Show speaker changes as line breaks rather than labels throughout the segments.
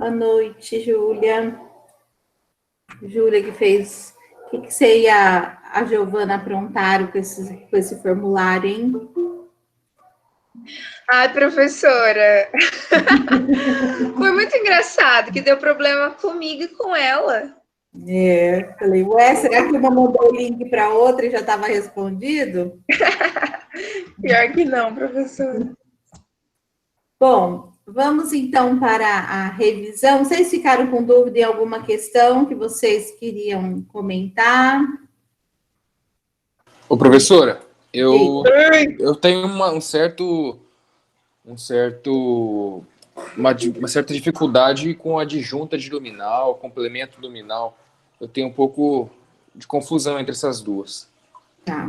Boa noite, Júlia. Júlia que fez... O que você e a Giovana aprontaram com esse formulário, hein?
Ai, professora, foi muito engraçado que deu problema comigo e com ela.
Falei, ué, será que uma mandou o link para outra e já estava respondido?
Pior que não, professora.
Bom, vamos então para a revisão. Vocês ficaram com dúvida em alguma questão que vocês queriam comentar?
Ô, professora, eu tenho uma certa dificuldade com a adjunta de nominal, complemento nominal. Eu tenho um pouco de confusão entre essas duas.
Tá,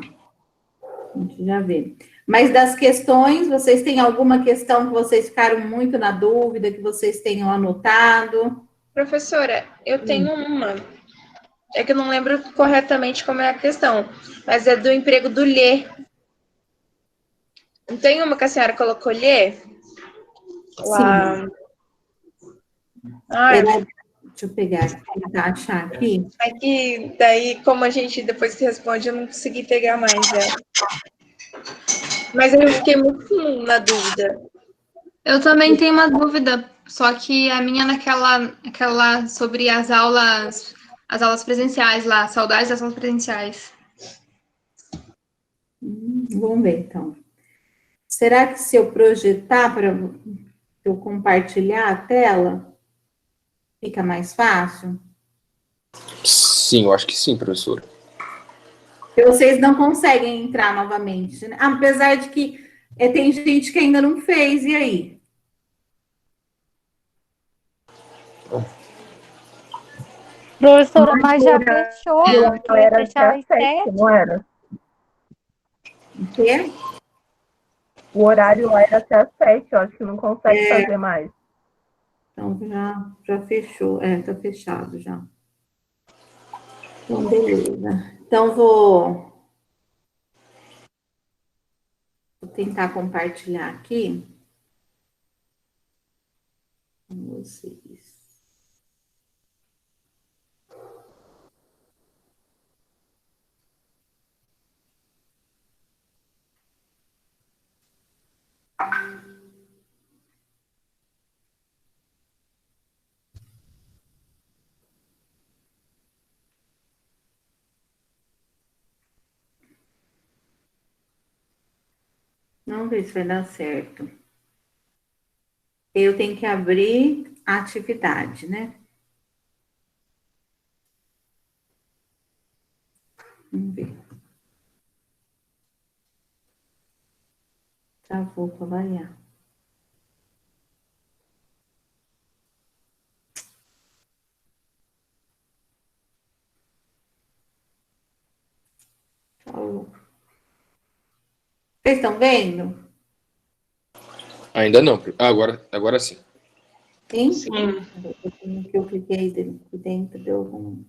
a gente já vê. Mas das questões, vocês têm alguma questão que vocês ficaram muito na dúvida, que vocês tenham anotado?
Professora, eu tenho uma. É que eu não lembro corretamente como é a questão, mas é do emprego do lhe. Não tem uma que a senhora colocou lhe? Lá. Ai,
Deixa eu pegar, tentar achar aqui.
é que daí, como a gente depois que responde, eu não consegui pegar mais ela. Mas eu fiquei muito na dúvida.
Eu também tenho uma dúvida, só que a minha naquela sobre as aulas presenciais lá, saudades das aulas presenciais.
Vamos ver, então. Será que se eu projetar para eu compartilhar a tela, fica mais fácil?
Sim, eu acho que sim, professora.
Porque vocês não conseguem entrar novamente, né? Apesar de que tem gente que ainda não fez, e aí?
Professora, mas já fechou, porque ia fechar às 7,
não era?
O quê?
O horário lá era até às 7, eu acho que não consegue fazer mais.
Então, já fechou. Tá fechado já. Então, beleza. Então, vou tentar compartilhar aqui com vocês. Vamos ver se vai dar certo. Eu tenho que abrir a atividade, né? Vamos ver. Travou para variar. Falou. Vocês estão vendo?
Ainda não. Agora sim.
Sim?
Sim.
Que eu cliquei dentro, deu algum...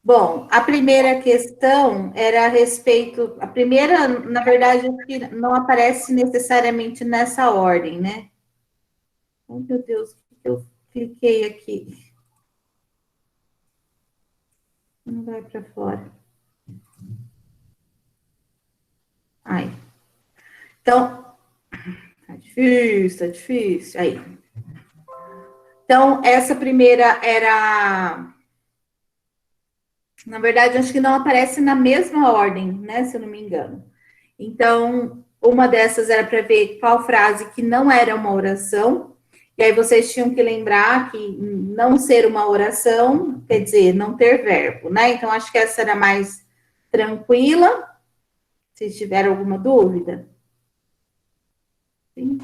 Bom, a primeira questão era a respeito... A primeira, na verdade, não aparece necessariamente nessa ordem, né? Oh, meu Deus, o que eu cliquei aqui? Não vai para fora. Ai. Então, tá difícil. Aí. Então, essa primeira era... Na verdade, acho que não aparece na mesma ordem, né? Se eu não me engano. Então, uma dessas era para ver qual frase que não era uma oração. E aí vocês tinham que lembrar que não ser uma oração quer dizer não ter verbo, né? Então, acho que essa era mais tranquila. Se tiver alguma dúvida. Sim.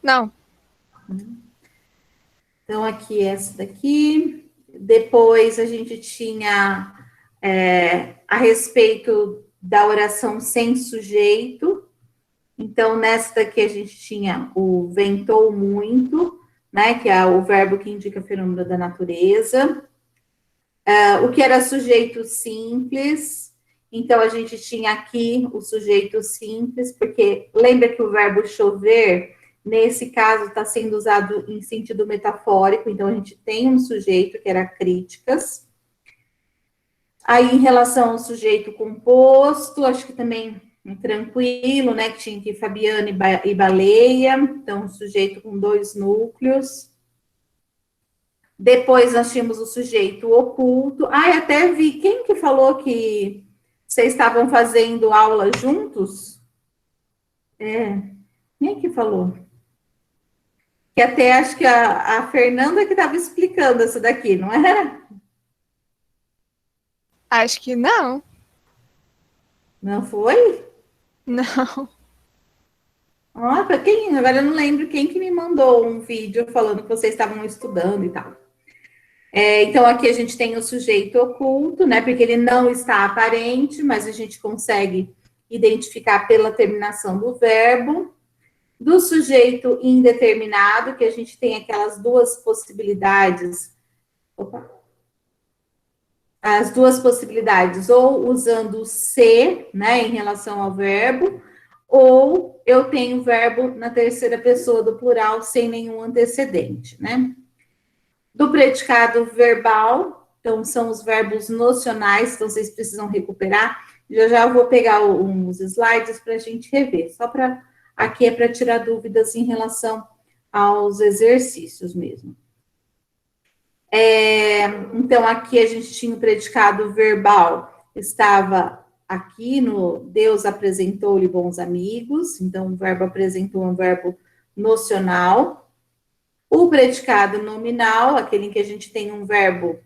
Não.
Então, aqui, essa daqui. Depois, a gente tinha a respeito da oração sem sujeito. Então, nessa daqui, a gente tinha o ventou muito, né? Que é o verbo que indica fenômeno da natureza. O que era sujeito simples. Então, a gente tinha aqui o sujeito simples, porque lembra que o verbo chover Nesse caso, está sendo usado em sentido metafórico, então a gente tem um sujeito que era críticas. Aí, em relação ao sujeito composto, acho que também tranquilo, né? Que tinha aqui Fabiana e Baleia, então, sujeito com 2 núcleos. Depois nós tínhamos o sujeito oculto. Ah, até vi, quem que falou que vocês estavam fazendo aula juntos? Quem que falou? Que até acho que a Fernanda que estava explicando isso daqui, não era?
Acho que não.
Não foi?
Não.
Ah, para quem? Agora eu não lembro quem que me mandou um vídeo falando que vocês estavam estudando e tal. Então, aqui a gente tem o sujeito oculto, né? Porque ele não está aparente, mas a gente consegue identificar pela terminação do verbo. Do sujeito indeterminado, que a gente tem aquelas 2 possibilidades. Opa! As 2 possibilidades, ou usando se, né, em relação ao verbo, ou eu tenho o verbo na terceira pessoa do plural sem nenhum antecedente, né? Do predicado verbal, então são os verbos nocionais, então vocês precisam recuperar. Já eu vou pegar uns slides para a gente rever, só para aqui é para tirar dúvidas em relação aos exercícios mesmo. Então, aqui a gente tinha o predicado verbal, estava aqui no Deus apresentou-lhe bons amigos, então o verbo apresentou é um verbo nocional. O predicado nominal, aquele em que a gente tem um verbo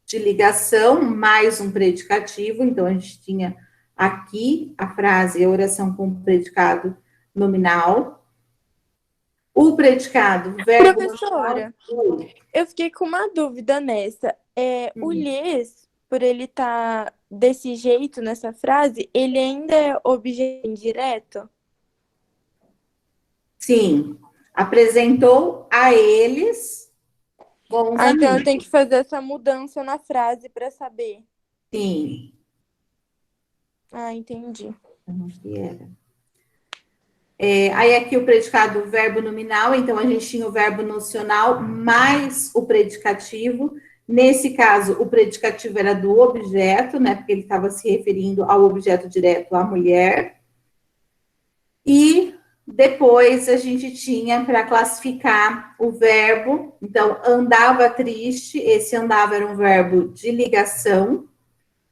de ligação, mais um predicativo, então a gente tinha aqui a frase, a oração com predicado nominal. O predicado verbo...
Professora, eu fiquei com uma dúvida nessa. O lhes, por ele estar desse jeito nessa frase, ele ainda é objeto indireto?
Sim. Apresentou a eles bons
então eu
amigos.
tenho que fazer essa mudança na frase para saber.
Sim.
Entendi.
Que era. Aí aqui o predicado verbo nominal, então a gente tinha o verbo nocional mais o predicativo. Nesse caso, o predicativo era do objeto, né? Porque ele estava se referindo ao objeto direto, à mulher. E depois a gente tinha para classificar o verbo, então andava triste, esse andava era um verbo de ligação,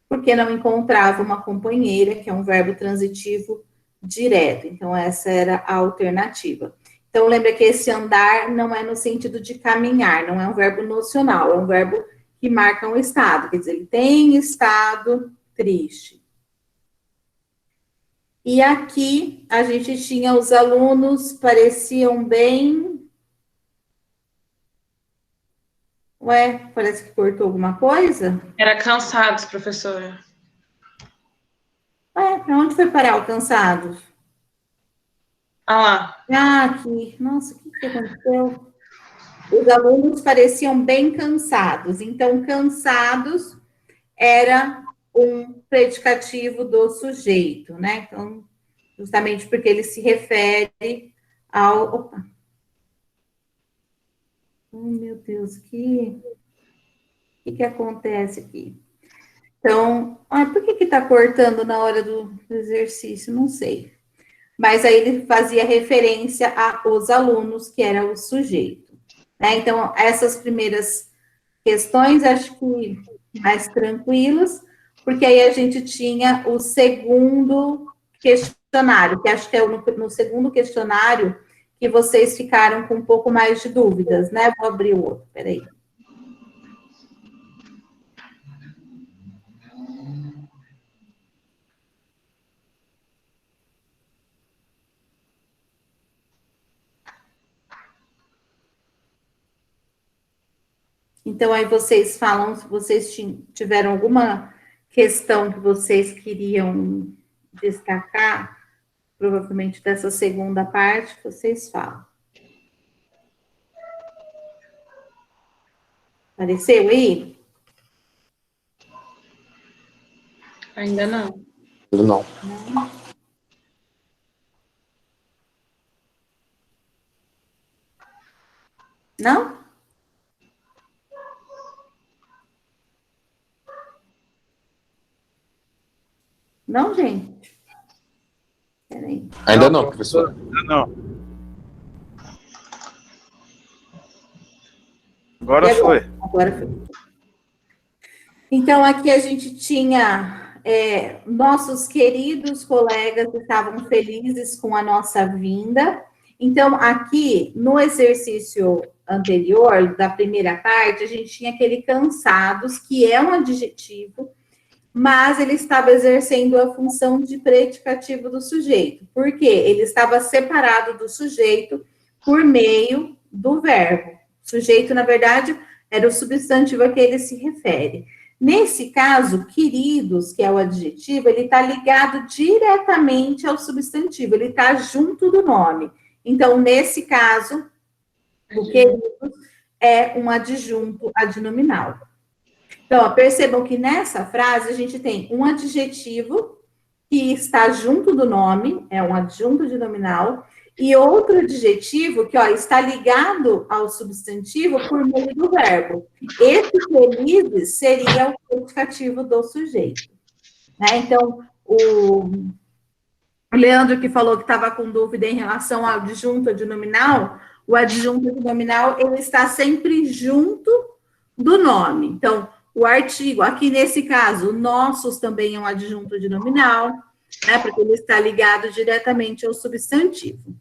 porque não encontrava uma companheira, que é um verbo transitivo direto. Então, essa era a alternativa. Então, lembra que esse andar não é no sentido de caminhar, não é um verbo nocional, é um verbo que marca um estado, quer dizer, ele tem estado triste. E aqui, a gente tinha os alunos, pareciam bem... Ué, parece que cortou alguma coisa?
Era cansados, professora.
Para onde foi parar o cansados?
Lá.
Aqui. Nossa, o que aconteceu? Os alunos pareciam bem cansados. Então, cansados era um predicativo do sujeito, né? Então, justamente porque ele se refere ao... Opa! Oh, meu Deus, que acontece aqui? Então, por que está cortando na hora do exercício? Não sei. Mas aí ele fazia referência aos alunos, que era o sujeito. Né? Então, essas primeiras questões, acho que mais tranquilas, porque aí a gente tinha o segundo questionário, que acho que é no segundo questionário que vocês ficaram com um pouco mais de dúvidas, né? Vou abrir o outro, peraí. Então, aí vocês falam se vocês tiveram alguma questão que vocês queriam destacar, provavelmente dessa segunda parte, vocês falam. Apareceu aí?
Ainda não.
Não.
Não.
Não.
Não? Não, gente? Peraí.
Ainda não, professora.
Não. Agora foi.
Agora foi. Então, aqui a gente tinha nossos queridos colegas que estavam felizes com a nossa vinda. Então, aqui, no exercício anterior, da primeira parte, a gente tinha aquele cansados, que é um adjetivo, mas ele estava exercendo a função de predicativo do sujeito. Por quê? Ele estava separado do sujeito por meio do verbo. O sujeito, na verdade, era o substantivo a que ele se refere. Nesse caso, queridos, que é o adjetivo, ele está ligado diretamente ao substantivo, ele está junto do nome. Então, nesse caso, o queridos é um adjunto adnominal. Então, ó, percebam que nessa frase a gente tem um adjetivo que está junto do nome, é um adjunto adnominal, e outro adjetivo que, ó, está ligado ao substantivo por meio do verbo. Esse felizes seria o predicativo do sujeito. Né? Então, o Leandro que falou que estava com dúvida em relação ao adjunto adnominal, o adjunto adnominal, ele está sempre junto do nome. Então, o artigo, aqui nesse caso, nossos também é um adjunto adnominal, né, porque ele está ligado diretamente ao substantivo.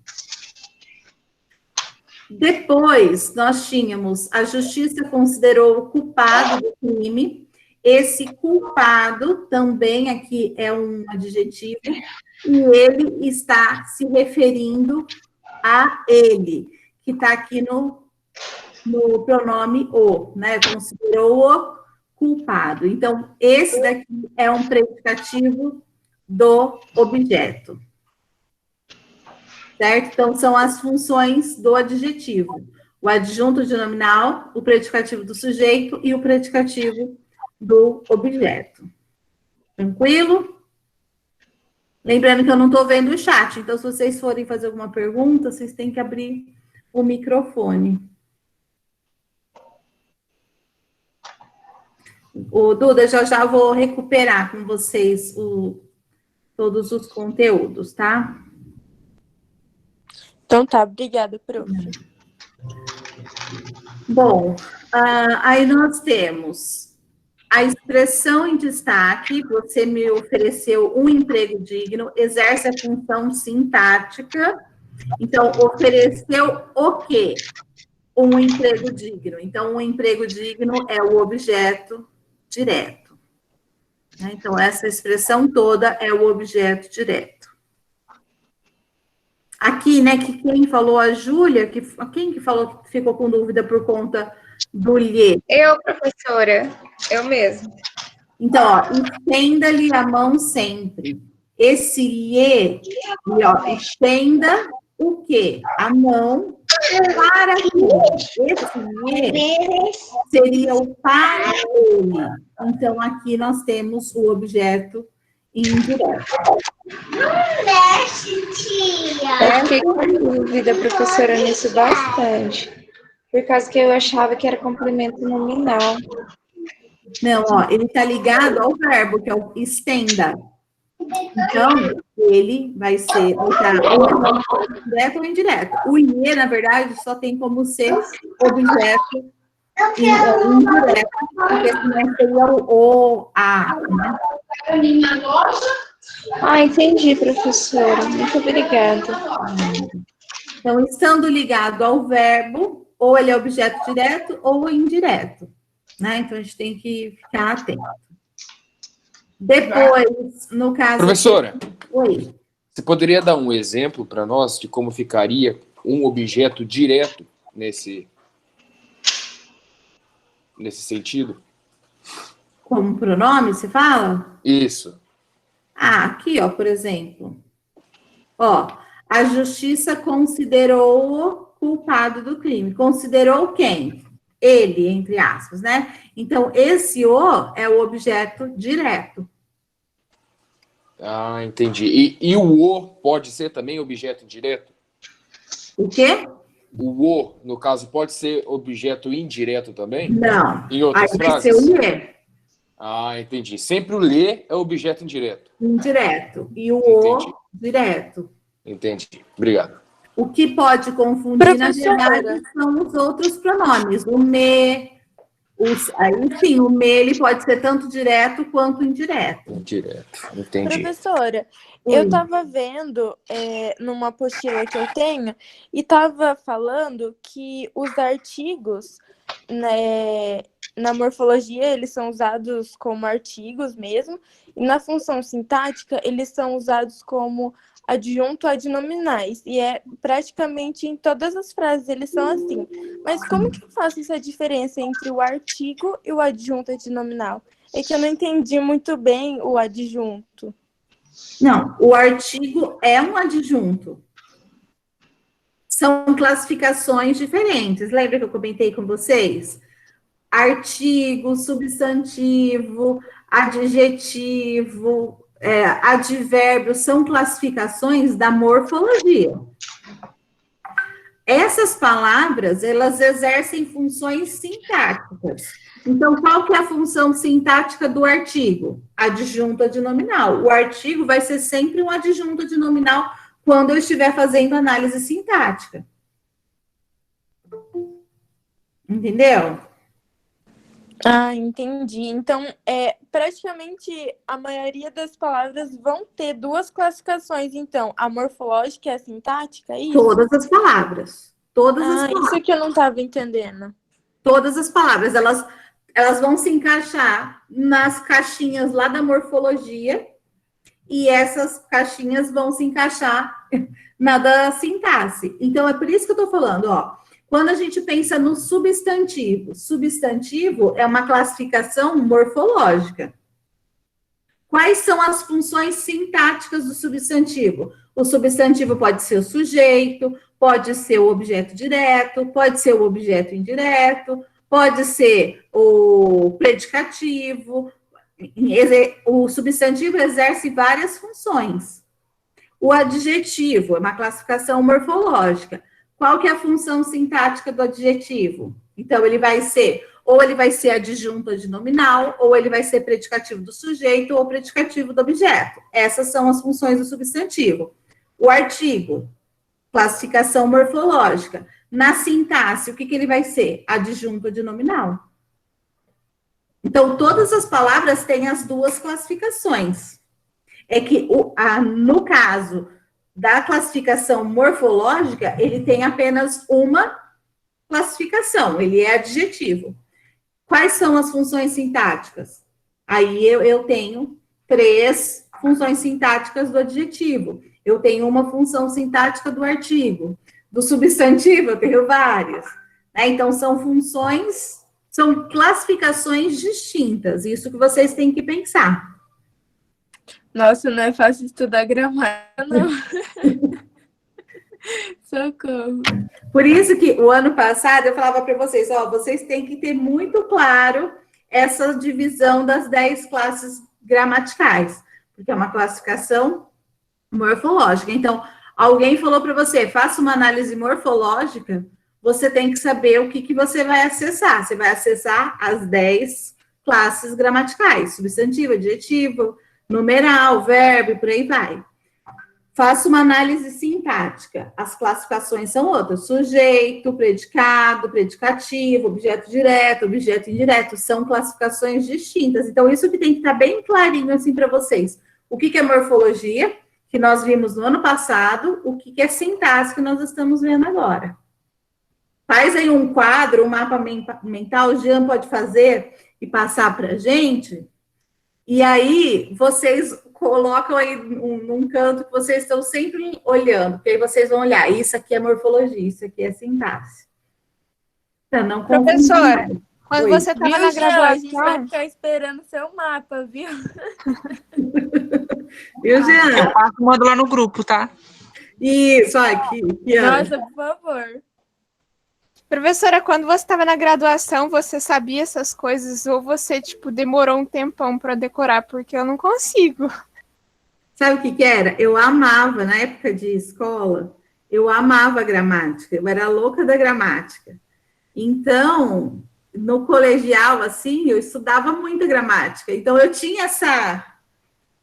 Depois, nós tínhamos, a justiça considerou o culpado do crime. Esse culpado também aqui é um adjetivo, e ele está se referindo a ele, que está aqui no pronome o, né? Considerou o culpado. Então, esse daqui é um predicativo do objeto. Certo? Então, são as funções do adjetivo. O adjunto adnominal, o predicativo do sujeito e o predicativo do objeto. Tranquilo? Lembrando que eu não estou vendo o chat, então, se vocês forem fazer alguma pergunta, vocês têm que abrir o microfone. O Duda, já vou recuperar com vocês todos os conteúdos, tá?
Então tá, obrigada, prof.
Bom, aí nós temos a expressão em destaque, você me ofereceu um emprego digno, exerce a função sintática. Então, ofereceu o quê? Um emprego digno. Então, um emprego digno é o objeto direto. Então, essa expressão toda é o objeto direto. Aqui, né, que quem falou, a Júlia, quem que falou que ficou com dúvida por conta do lhe?
Eu, professora, eu mesmo.
Então, ó, estenda-lhe a mão sempre. Esse lhe, ó, estenda o quê? A mão para quem? Esse lhe seria o para ele. Então, aqui nós temos o objeto indireto.
Eu fiquei com dúvida, professora, nisso bastante. Por causa que eu achava que era complemento nominal.
Não, ó, ele está ligado ao verbo, que é o estenda. Então, ele vai ser direto ou indireto. O IE, na verdade, só tem como ser objeto indireto, porque senão seria o A, né?
Ah, entendi, professora. Muito obrigada.
Então, estando ligado ao verbo, ou ele é objeto direto ou indireto, né? Então, a gente tem que ficar atento. Depois, no caso...
Professora,
Oi.
você poderia dar um exemplo para nós de como ficaria um objeto direto nesse sentido?
Como pronome, você fala?
Isso.
Ah, aqui, ó, por exemplo. Ó, a justiça considerou-o culpado do crime. Considerou quem? Ele, entre aspas, né? Então, esse o é o objeto direto.
Ah, entendi. E o pode ser também objeto indireto?
O quê?
o, no caso, pode ser objeto indireto também?
Não.
Em outras
Aí vai
frases?
ser o lhe.
Ah, entendi. Sempre o lhe é objeto indireto.
Indireto. E o
Entendi.
direto.
Entendi. Obrigado.
O que pode confundir, na
Professora.
verdade, são os outros pronomes. O me, aí sim, o me ele pode ser tanto direto quanto indireto.
Indireto. Entendi.
Professora,
Oi.
eu estava vendo numa apostila que eu tenho e estava falando que os artigos, né, na morfologia eles são usados como artigos mesmo, e na função sintática eles são usados como adjunto adnominais, e é praticamente em todas as frases eles são assim. Mas como que eu faço essa diferença entre o artigo e o adjunto adnominal? É que eu não entendi muito bem o adjunto.
Não, o artigo é um adjunto. São classificações diferentes. Lembra que eu comentei com vocês? Artigo, substantivo, adjetivo, advérbio, são classificações da morfologia. Essas palavras, elas exercem funções sintáticas. Então, qual que é a função sintática do artigo? Adjunto adnominal. O artigo vai ser sempre um adjunto adnominal quando eu estiver fazendo análise sintática. Entendeu?
Ah, entendi. Então, praticamente a maioria das palavras vão ter duas classificações, então, a morfológica e a sintática, é isso?
Todas as palavras. Todas as palavras.
Isso que eu não estava entendendo.
Todas as palavras, elas vão se encaixar nas caixinhas lá da morfologia e essas caixinhas vão se encaixar na da sintaxe. Então, é por isso que eu estou falando, ó. Quando a gente pensa no substantivo, substantivo é uma classificação morfológica. Quais são as funções sintáticas do substantivo? O substantivo pode ser o sujeito, pode ser o objeto direto, pode ser o objeto indireto, pode ser o predicativo. O substantivo exerce várias funções. O adjetivo é uma classificação morfológica. Qual que é a função sintática do adjetivo? Então, ele vai ser, ou ele vai ser adjunto adnominal, ou ele vai ser predicativo do sujeito, ou predicativo do objeto. Essas são as funções do substantivo. O artigo, classificação morfológica. Na sintaxe, o que ele vai ser? Adjunto adnominal. Então, todas as palavras têm as duas classificações. É que, no caso da classificação morfológica, ele tem apenas uma classificação, ele é adjetivo. Quais são as funções sintáticas? Aí eu tenho 3 funções sintáticas do adjetivo. Eu tenho uma função sintática do artigo. Do substantivo, eu tenho várias. Né? Então, são funções, são classificações distintas. Isso que vocês têm que pensar.
Nossa, não é fácil estudar gramática, não. Socorro.
Por isso que o ano passado eu falava para vocês, ó, vocês têm que ter muito claro essa divisão das 10 classes gramaticais, porque é uma classificação morfológica. Então, alguém falou para você, faça uma análise morfológica, você tem que saber o que você vai acessar. Você vai acessar as 10 classes gramaticais, substantivo, adjetivo, numeral, verbo, e por aí vai. Faça uma análise sintática. As classificações são outras. Sujeito, predicado, predicativo, objeto direto, objeto indireto. São classificações distintas. Então, isso que tem que estar bem clarinho assim para vocês. O que é morfologia, que nós vimos no ano passado, o que é sintaxe, que nós estamos vendo agora. Faz aí um quadro, um mapa mental, o Jean pode fazer e passar para a gente. E aí, vocês colocam aí num canto que vocês estão sempre olhando, porque aí vocês vão olhar, isso aqui é morfologia, isso aqui é sintaxe. Então, não
Professora, quando
Oi.
você estava na
Jean? A gente vai
graduação,
ficar esperando seu mapa, viu?
Viu, Jean?
Eu passo, mando lá no grupo, tá?
Isso, aqui.
Nossa, por favor.
professora, quando você estava na graduação, você sabia essas coisas ou você, tipo, demorou um tempão para decorar? Porque eu não consigo.
Sabe o que era? Eu amava, na época de escola, Eu amava gramática, eu era louca da gramática. Então, no colegial, assim, eu estudava muita gramática. Então, eu tinha essa...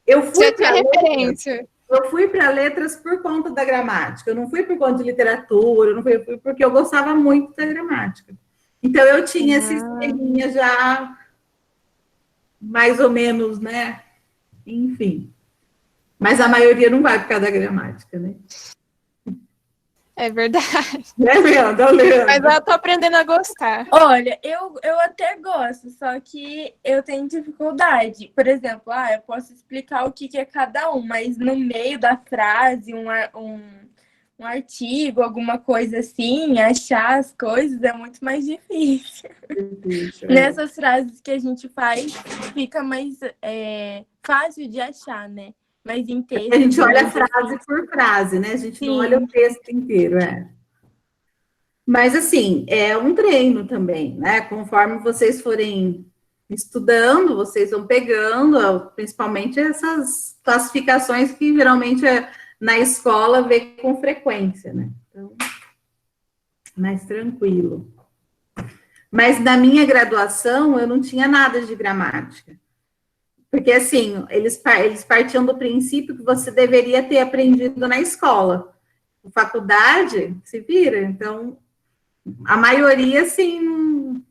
Eu fui
Já tinha
para
referência.
eu fui para letras por conta da gramática. Eu não fui por conta de literatura, eu não fui porque eu gostava muito da gramática. Então, eu tinha esse esqueminha já mais ou menos, né? Enfim. Mas a maioria não vai por causa da gramática, né?
É verdade.
É mesmo, Leandro.
Mas eu tô aprendendo a gostar.
Olha, eu até gosto, só que eu tenho dificuldade. Por exemplo, eu posso explicar o que é cada um, mas no meio da frase, um artigo, alguma coisa assim, achar as coisas é muito mais difícil. Nessas frases que a gente faz, fica mais fácil de achar, né? Mas em texto...
A gente olha frase por frase, né? A gente não olha o texto inteiro, Mas, assim, é um treino também, né? Conforme vocês forem estudando, vocês vão pegando, principalmente essas classificações que geralmente na escola vê com frequência, né? Então, mais tranquilo. Mas na minha graduação, eu não tinha nada de gramática. Porque, assim, eles partiam do princípio que você deveria ter aprendido na escola. Na faculdade, se vira. Então, a maioria, assim,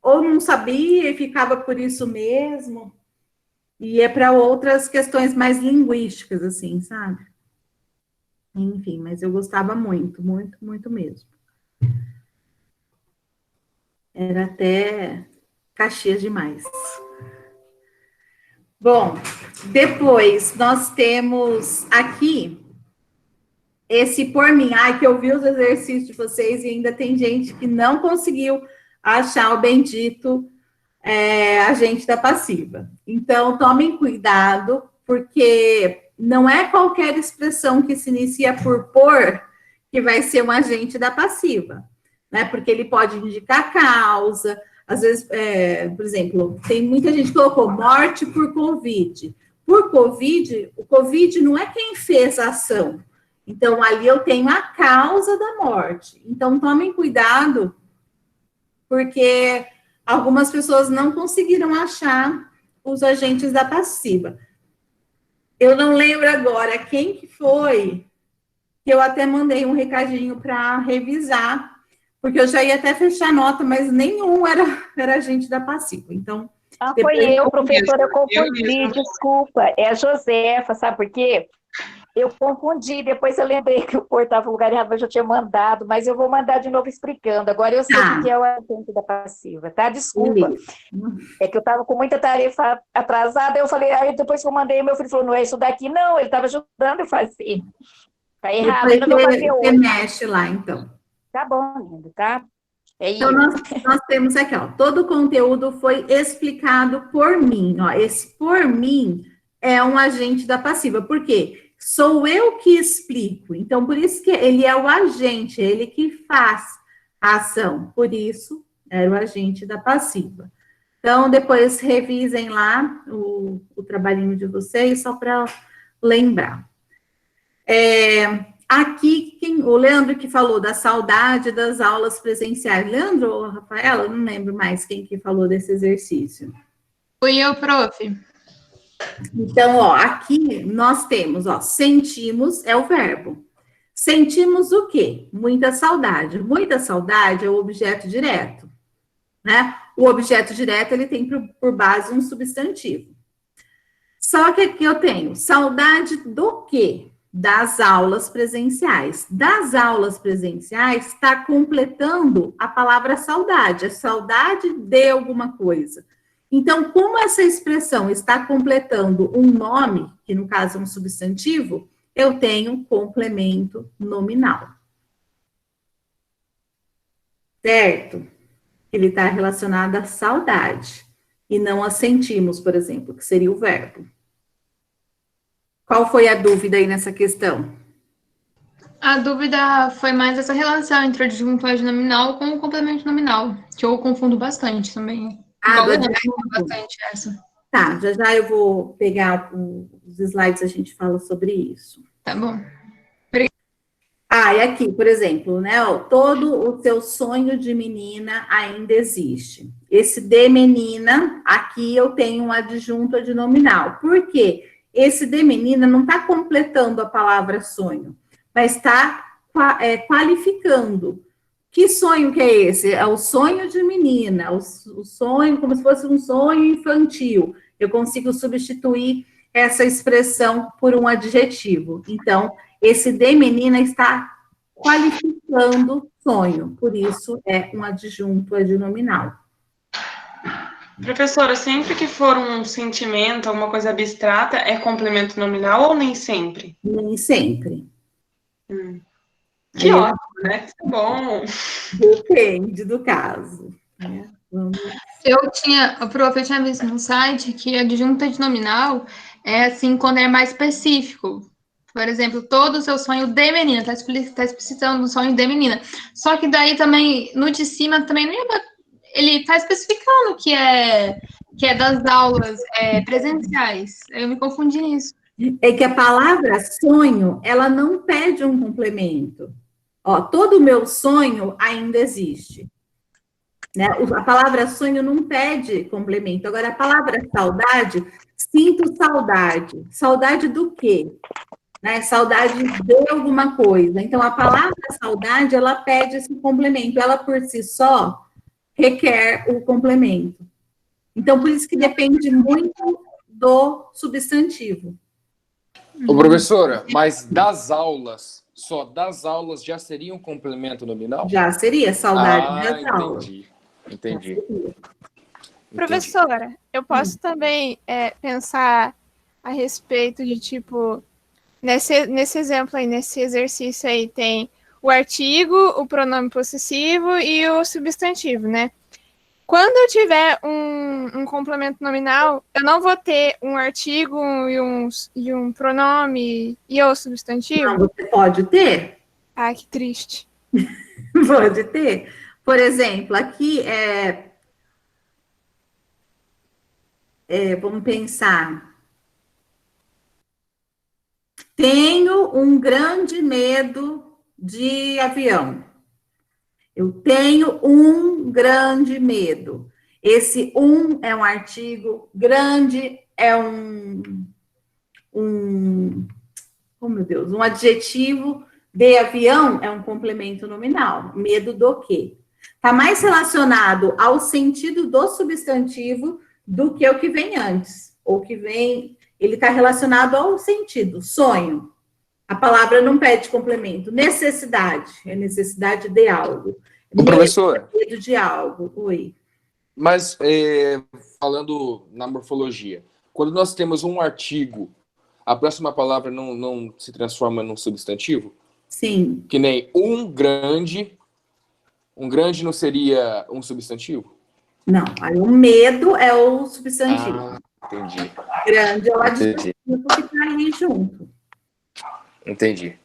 ou não sabia e ficava por isso mesmo, e ia para outras questões mais linguísticas, assim, sabe? Enfim, mas eu gostava muito, muito, muito mesmo. Era até Caxias demais. Bom, depois nós temos aqui esse por mim. Que eu vi os exercícios de vocês e ainda tem gente que não conseguiu achar o bendito agente da passiva. Então, tomem cuidado, porque não é qualquer expressão que se inicia por que vai ser um agente da passiva, né? Porque ele pode indicar causa. Às vezes, por exemplo, tem muita gente que colocou morte por Covid. Por Covid, o Covid não é quem fez a ação. Então, ali eu tenho a causa da morte. Então, tomem cuidado, porque algumas pessoas não conseguiram achar os agentes da passiva. Eu não lembro agora quem que foi, que eu até mandei um recadinho para revisar, porque eu já ia até fechar a nota, mas nenhum era agente da passiva. Então,
foi eu, professora, eu confundi, desculpa. É a Josefa, sabe por quê? Eu confundi, depois eu lembrei que o Porto estava no lugar errado, eu já tinha mandado, mas eu vou mandar de novo explicando. Agora eu sei o que é o agente da passiva, tá? Desculpa. É que eu estava com muita tarefa atrasada, eu falei, aí depois que eu mandei, meu filho falou, não é isso daqui, não, ele estava ajudando eu fazer. Tá errado, eu não vou fazer hoje.
Você mexe lá, então.
Tá bom, lindo, tá?
Então, nós temos aqui, ó, todo o conteúdo foi explicado por mim, ó, esse por mim é um agente da passiva, por quê? Sou eu que explico, então por isso que ele é o agente, ele que faz a ação, por isso era o agente da passiva. Então, depois revisem lá o trabalhinho de vocês, só para lembrar. Aqui, o Leandro que falou da saudade das aulas presenciais. Leandro ou Rafaela? Eu não lembro mais quem que falou desse exercício.
Fui eu, prof.
Então, ó, aqui nós temos, ó, sentimos é o verbo. Sentimos o quê? Muita saudade. Muita saudade é o objeto direto, né? O objeto direto, ele tem por base um substantivo. Só que aqui eu tenho saudade do quê? Das aulas presenciais. Das aulas presenciais está completando a palavra saudade. É saudade de alguma coisa. Então, como essa expressão está completando um nome, que no caso é um substantivo, eu tenho complemento nominal. Certo? Ele está relacionado à saudade, e não a sentimos, por exemplo, que seria o verbo. Qual foi a dúvida aí nessa questão?
A dúvida foi mais essa relação entre o adjunto nominal com o complemento nominal, que eu confundo bastante também.
Do adjunto.
Bastante essa.
Tá, já eu vou pegar os slides, a gente fala sobre isso.
Tá bom.
E aqui, por exemplo, né? Ó, todo o seu sonho de menina ainda existe. Esse de menina, aqui eu tenho um adjunto adnominal. Por quê? Esse de menina não está completando a palavra sonho, mas está qualificando. Que sonho que é esse? É o sonho de menina, o sonho, como se fosse um sonho infantil. Eu consigo substituir essa expressão por um adjetivo. Então, esse de menina está qualificando sonho, por isso é um adjunto adnominal.
Professora, sempre que for um sentimento, alguma coisa abstrata, é complemento nominal ou nem sempre?
Nem sempre.
Que ótimo, né? Que bom.
Depende do caso. Né?
Eu tinha visto no site que adjunto adnominal é assim, quando é mais específico. Por exemplo, todo o seu sonho de menina, tá explicitando um sonho de menina. Só que daí também, no de cima, também ele tá especificando que é das aulas presenciais. Eu me confundi nisso.
É que a palavra sonho, ela não pede um complemento. Ó, todo o meu sonho ainda existe. Né? A palavra sonho não pede complemento. Agora, a palavra saudade, sinto saudade. Saudade do quê? Né? Saudade de alguma coisa. Então, a palavra saudade, ela pede esse complemento. Ela, por si só, requer o complemento. Então, por isso que depende muito do substantivo.
Ô, professora, mas das aulas, só das aulas já seria um complemento nominal?
Já seria, saudade das aulas.
Entendi.
Professora, eu posso também pensar a respeito de, tipo, nesse exemplo aí, nesse exercício aí, tem o artigo, o pronome possessivo e o substantivo, né? Quando eu tiver um complemento nominal, eu não vou ter um artigo e um pronome e o substantivo?
Não, você pode ter.
Que triste.
Pode ter. Por exemplo, aqui vamos pensar. Tenho um grande medo de avião. Eu tenho um grande medo. Esse é um artigo, grande é oh meu Deus, um adjetivo, de avião é um complemento nominal. Medo do quê? Está mais relacionado ao sentido do substantivo do que o que vem antes. Ou que vem, ele está relacionado ao sentido, sonho. A palavra não pede complemento. Necessidade, é necessidade de algo.
Professora.
Medo de algo. Oi.
Mas, falando na morfologia, quando nós temos um artigo, a próxima palavra não se transforma num substantivo?
Sim.
Que nem um grande não seria um substantivo?
Não, aí o medo é o substantivo.
Entendi.
Grande é o adjetivo que está ali junto.
Entendi.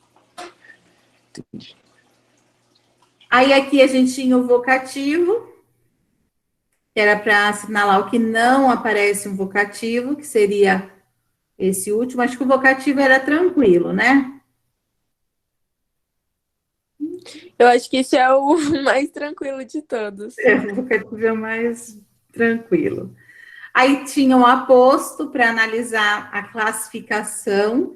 Aí aqui a gente tinha o vocativo, que era para assinalar o que não aparece um vocativo, que seria esse último. Acho que o vocativo era tranquilo, né?
Eu acho que esse é o mais tranquilo de todos.
O vocativo é o mais tranquilo. Aí tinha o aposto para analisar a classificação.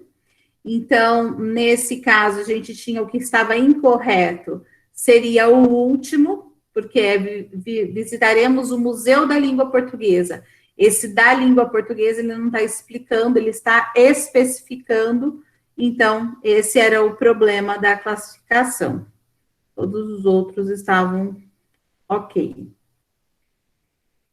Então, nesse caso, a gente tinha o que estava incorreto, seria o último, porque visitaremos o Museu da Língua Portuguesa. Esse da língua portuguesa, ele não está explicando, ele está especificando. Então, esse era o problema da classificação. Todos os outros estavam ok.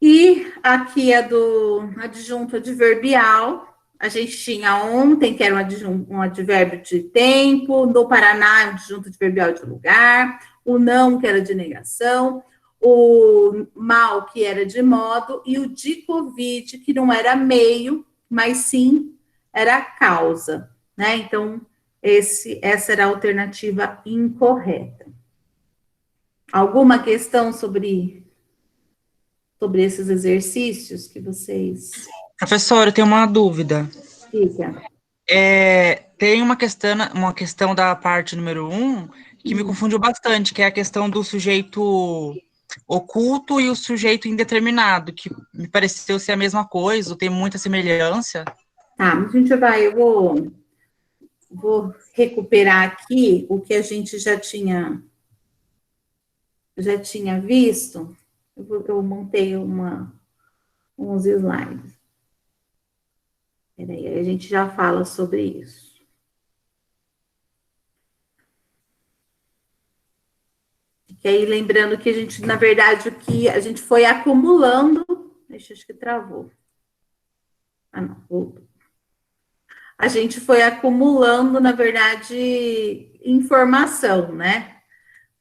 E aqui é do adjunto adverbial. A gente tinha ontem, que era um advérbio de tempo, no Paraná, um adjunto adverbial de lugar, o não, que era de negação, o mal, que era de modo, e o de Covid, que não era meio, mas sim era causa, né? Então, essa era a alternativa incorreta. Alguma questão sobre esses exercícios que vocês...
Professora, eu tenho uma dúvida.
Fica.
Tem uma questão da parte número 1 que me confundiu bastante, que é a questão do sujeito oculto e o sujeito indeterminado, que me pareceu ser a mesma coisa, tem muita semelhança.
Tá, eu vou recuperar aqui o que a gente já tinha visto. Eu montei uns slides. Peraí, a gente já fala sobre isso. E aí, lembrando que a gente, na verdade, o que a gente foi acumulando... Acho que travou. Ah, não, voltou. A gente foi acumulando, na verdade, informação, né?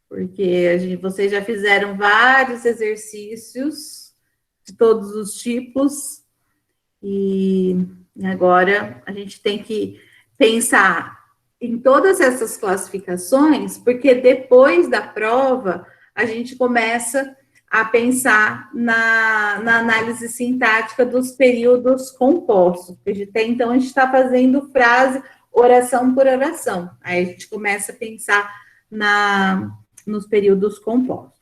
Porque vocês já fizeram vários exercícios de todos os tipos, e agora a gente tem que pensar em todas essas classificações, porque depois da prova a gente começa a pensar na análise sintática dos períodos compostos. Até então a gente está fazendo frase, oração por oração. Aí a gente começa a pensar nos períodos compostos.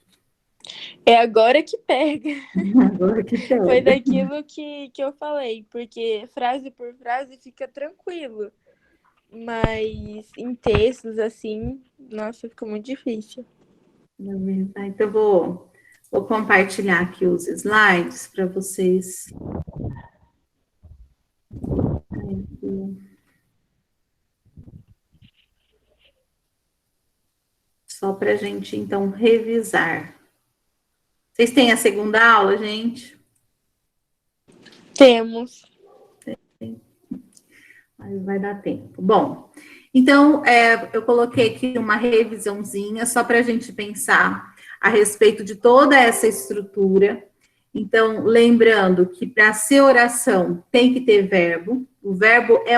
É agora que pega.
Agora que pega.
Foi daquilo que eu falei, porque frase por frase fica tranquilo. Mas em textos, assim, nossa, fica muito difícil.
Então, vou compartilhar aqui os slides para vocês. Só para a gente, então, revisar. Vocês têm a segunda aula, gente?
Temos.
Mas vai dar tempo. Bom, então, eu coloquei aqui uma revisãozinha, só para a gente pensar a respeito de toda essa estrutura. Então, lembrando que para ser oração tem que ter verbo. O verbo é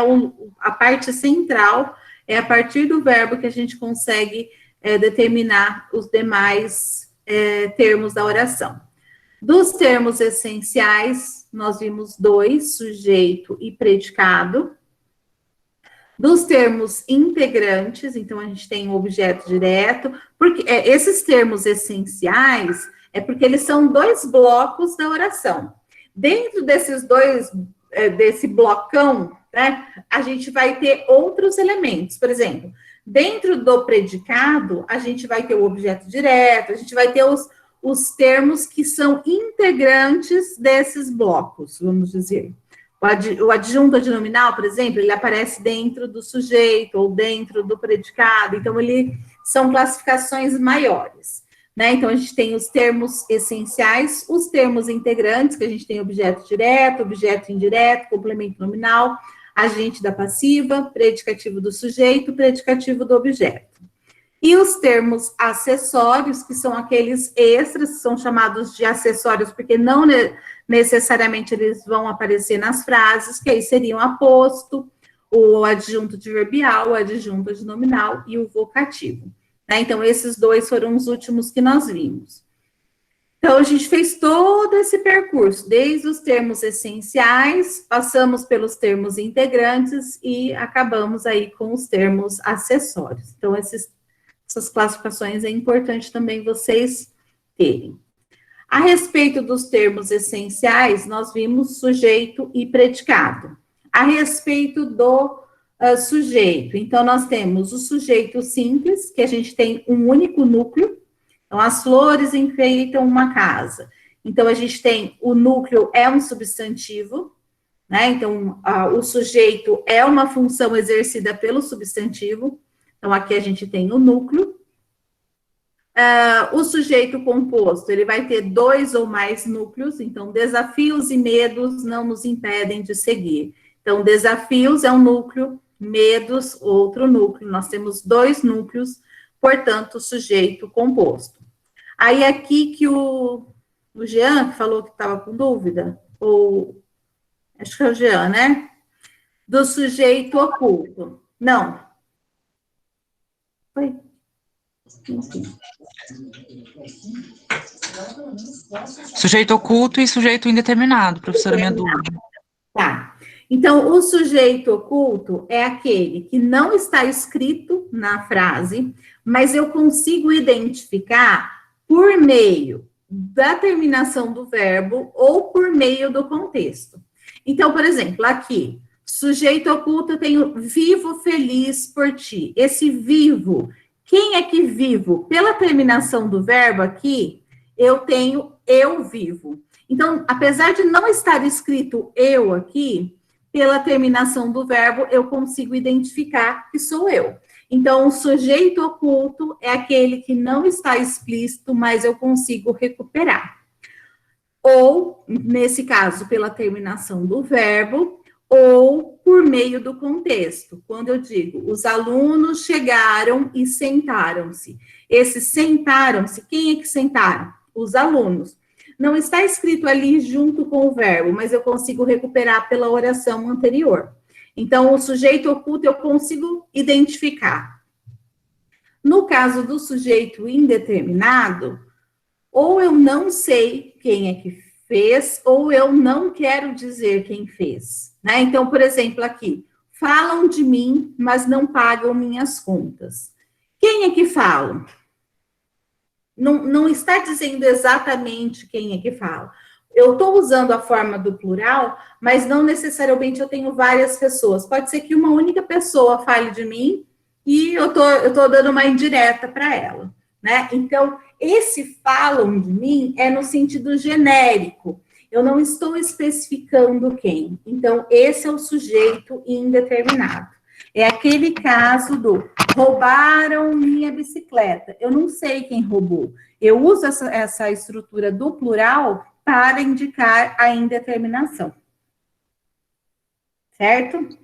a parte central, é a partir do verbo que a gente consegue determinar os demais termos da oração. Dos termos essenciais, nós vimos 2, sujeito e predicado. Dos termos integrantes, então a gente tem o objeto direto, porque esses termos essenciais é porque eles são 2 blocos da oração. Dentro desses desse blocão, né, a gente vai ter outros elementos. Por exemplo, dentro do predicado, a gente vai ter o objeto direto, a gente vai ter os termos que são integrantes desses blocos, vamos dizer. O adjunto adnominal, por exemplo, ele aparece dentro do sujeito ou dentro do predicado, então são classificações maiores, né? Então, a gente tem os termos essenciais, os termos integrantes, que a gente tem objeto direto, objeto indireto, complemento nominal, agente da passiva, predicativo do sujeito, predicativo do objeto. E os termos acessórios, que são aqueles extras, que são chamados de acessórios, porque não necessariamente eles vão aparecer nas frases, que aí seriam aposto, o adjunto adverbial, o adjunto adnominal e o vocativo. Né? Então, esses 2 foram os últimos que nós vimos. Então, a gente fez todo esse percurso, desde os termos essenciais, passamos pelos termos integrantes e acabamos aí com os termos acessórios. Então, essas classificações é importante também vocês terem. A respeito dos termos essenciais, nós vimos sujeito e predicado. A respeito do sujeito, então nós temos o sujeito simples, que a gente tem um único núcleo. Então, as flores enfeitam uma casa. Então, a gente tem o núcleo é um substantivo, né? Então, o sujeito é uma função exercida pelo substantivo. Então, aqui a gente tem o núcleo. O sujeito composto, ele vai ter 2 ou mais núcleos. Então, desafios e medos não nos impedem de seguir. Então, desafios é um núcleo, medos, outro núcleo. Nós temos 2 núcleos, portanto, sujeito composto. Aí, aqui que o Jean falou que estava com dúvida, ou acho que é o Jean, né? Do sujeito oculto. Não. Foi?
Sujeito oculto e sujeito indeterminado, professora, minha dúvida.
Tá. Então, o sujeito oculto é aquele que não está escrito na frase, mas eu consigo identificar por meio da terminação do verbo ou por meio do contexto. Então, por exemplo, aqui, sujeito oculto, eu tenho vivo feliz por ti. Esse vivo, quem é que vivo? Pela terminação do verbo aqui, eu tenho eu vivo. Então, apesar de não estar escrito eu aqui, pela terminação do verbo, eu consigo identificar que sou eu. Então, o sujeito oculto é aquele que não está explícito, mas eu consigo recuperar. Ou, nesse caso, pela terminação do verbo, ou por meio do contexto. Quando eu digo, os alunos chegaram e sentaram-se. Esses sentaram-se, quem é que sentaram? Os alunos. Não está escrito ali junto com o verbo, mas eu consigo recuperar pela oração anterior. Então, o sujeito oculto eu consigo identificar. No caso do sujeito indeterminado, ou eu não sei quem é que fez, ou eu não quero dizer quem fez, né? Então, por exemplo, aqui, falam de mim, mas não pagam minhas contas. Quem é que fala? Não está dizendo exatamente quem é que fala. Eu estou usando a forma do plural, mas não necessariamente eu tenho várias pessoas. Pode ser que uma única pessoa fale de mim e eu tô dando uma indireta para ela, né? Então, esse falam de mim é no sentido genérico. Eu não estou especificando quem. Então, esse é o sujeito indeterminado. É aquele caso do roubaram minha bicicleta. Eu não sei quem roubou. Eu uso essa estrutura do plural para indicar a indeterminação. Certo?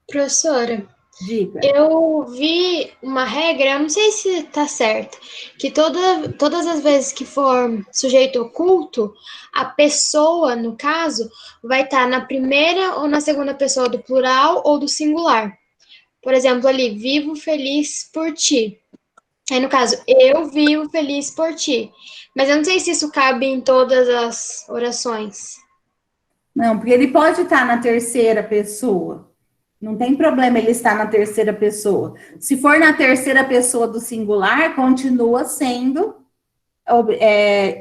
Professora,
diga.
Eu vi uma regra, eu não sei se está certa, que todas as vezes que for sujeito oculto, a pessoa, no caso, vai estar na primeira ou na segunda pessoa do plural ou do singular. Por exemplo, ali, vivo feliz por ti. Aí, no caso, eu vivo feliz por ti. Mas eu não sei se isso cabe em todas as orações.
Não, porque ele pode estar na terceira pessoa. Não tem problema ele estar na terceira pessoa. Se for na terceira pessoa do singular, continua sendo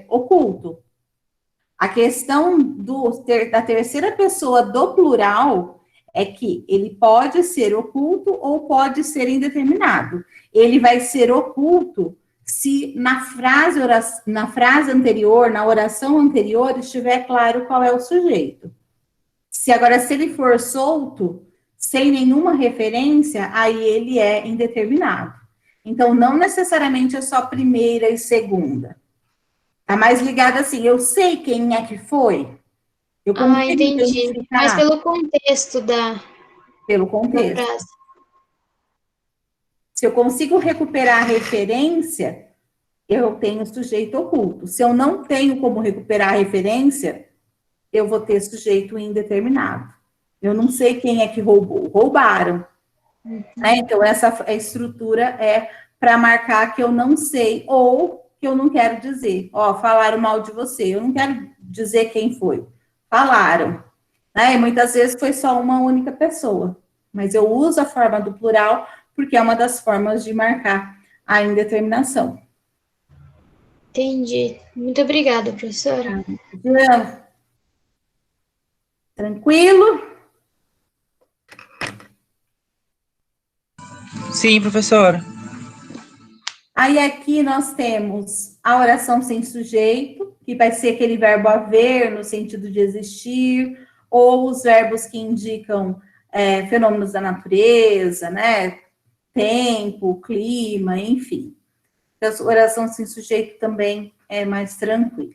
oculto. A questão da terceira pessoa do plural é que ele pode ser oculto ou pode ser indeterminado. Ele vai ser oculto se na frase anterior, na oração anterior, estiver claro qual é o sujeito. Se ele for solto, sem nenhuma referência, aí ele é indeterminado. Então, não necessariamente é só primeira e segunda. Tá mais ligado assim, eu sei quem é que foi. Eu
entendi. Mas pelo contexto
Pelo contexto.
Da frase.
Se eu consigo recuperar a referência, eu tenho sujeito oculto. Se eu não tenho como recuperar a referência, eu vou ter sujeito indeterminado. Eu não sei quem é que roubou. Roubaram. Né? Então, essa estrutura é para marcar que eu não sei ou que eu não quero dizer. Falaram mal de você. Eu não quero dizer quem foi. Falaram. Né? E muitas vezes foi só uma única pessoa. Mas eu uso a forma do plural porque é uma das formas de marcar a indeterminação.
Entendi. Muito obrigada, professora.
Tranquilo?
Sim, professora.
Aí aqui nós temos a oração sem sujeito, que vai ser aquele verbo haver, no sentido de existir, ou os verbos que indicam fenômenos da natureza, né? Tempo, clima, enfim. Então, a oração sem sujeito também é mais tranquila.